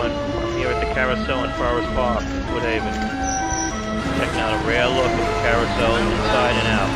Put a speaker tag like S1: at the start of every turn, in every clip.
S1: everyone. I'm here at the Carousel in Forest Park, Woodhaven. Checking out a rare look at the carousel inside and out.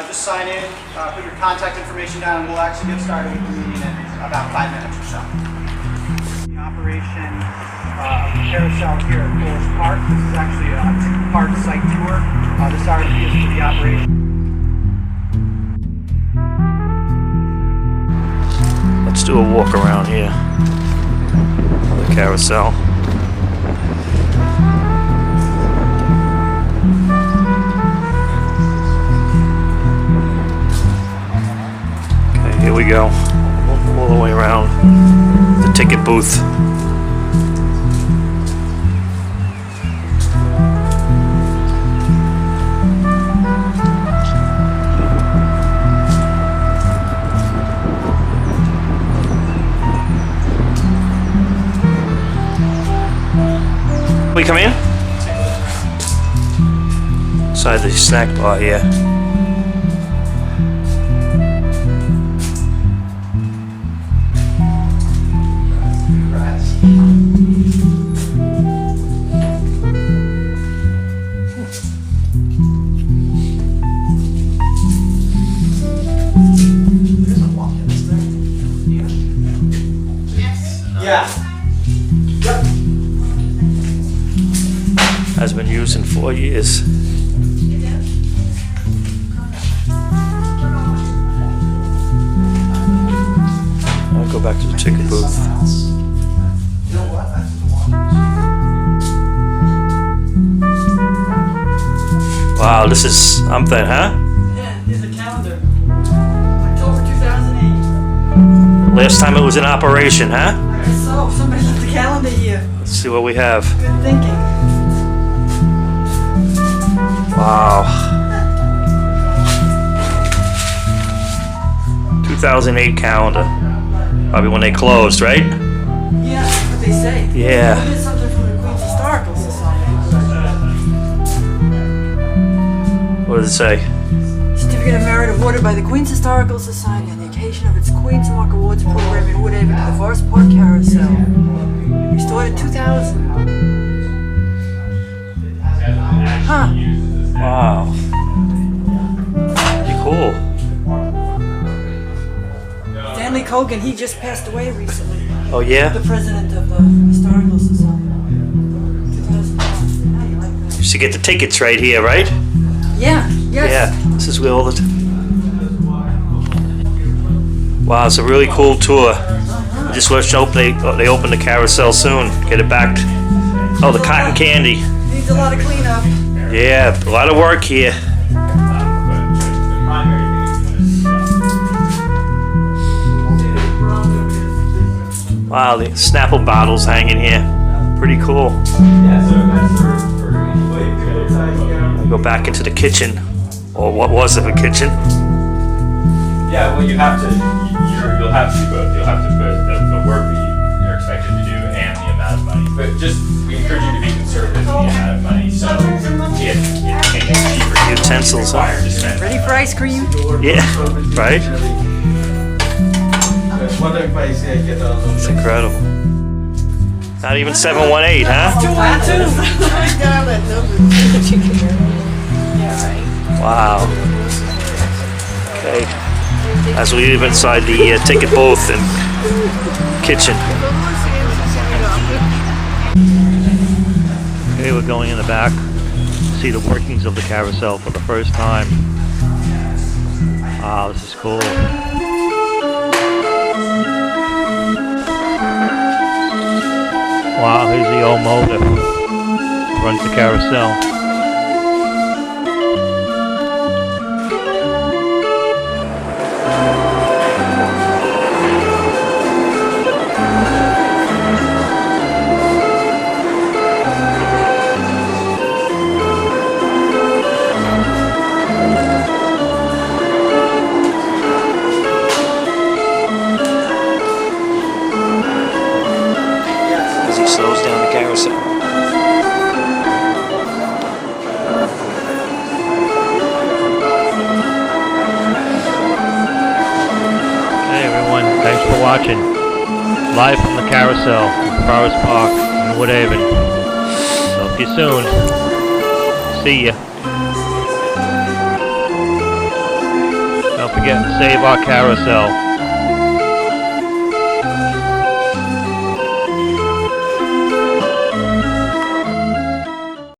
S2: Just sign in, put your contact information down, and we'll actually get started with the meeting in about 5 minutes or so. The operation of the carousel here at Forest Park. This is actually a ticket park site tour. This RFP is for the operation.
S1: Let's do a walk around here. The carousel. Here we go, all the way around the ticket booth. We come in? Inside the snack bar here. Has been used in 4 years. I'll go back to the ticket booth. Wow, this is something, huh?
S3: Yeah, here's a calendar. October 2008.
S1: Last time it was in operation, huh?
S3: I guess so. Somebody left the calendar here.
S1: Let's see what we have.
S3: Good thinking.
S1: Wow. 2008 calendar. Probably when they closed, right?
S3: Yeah, that's what they say.
S1: Yeah.
S3: We did something from the Queens Historical Society.
S1: What does it say?
S3: Certificate of Merit awarded by the Queens Historical Society on the occasion of its Queens Walk Awards program in Woodhaven to the Forest Park Carousel. Restored in 2000. Huh.
S1: Wow. Pretty cool.
S3: Stanley Cogan, he just passed away recently.
S1: Oh yeah?
S3: The president of the Historical Society. 2001. How do you like that?
S1: Used to get the tickets right here, right?
S3: Yeah, yes.
S1: Yeah. This is where all the... Wow, it's a really cool tour. I just wish they open the carousel soon. Get it back. Oh, the cotton candy.
S3: Needs a lot of cleanup.
S1: Yeah, a lot of work here. Wow, the Snapple bottles hanging here. Pretty cool. Go back into the kitchen, or what was of a kitchen.
S4: Yeah, well, you'll have to put the work that you're expected to do and the amount of money. But just, we encourage you to be conservative in the amount of money, so it changes cheaper.
S1: Utensils, huh?
S3: Ready for ice cream?
S1: Yeah, right? It's incredible. Not even 718, huh? Wow. Okay. As we leave inside the ticket booth and kitchen. Okay, we're going in the back to see the workings of the carousel for the first time. Wow, this is cool. Wow, here's the old motor. Runs the carousel. As he slows down the carousel. Hey everyone, thanks for watching. Live from the carousel in Forest Park in Woodhaven. Talk to you soon. See ya. Don't forget to save our carousel.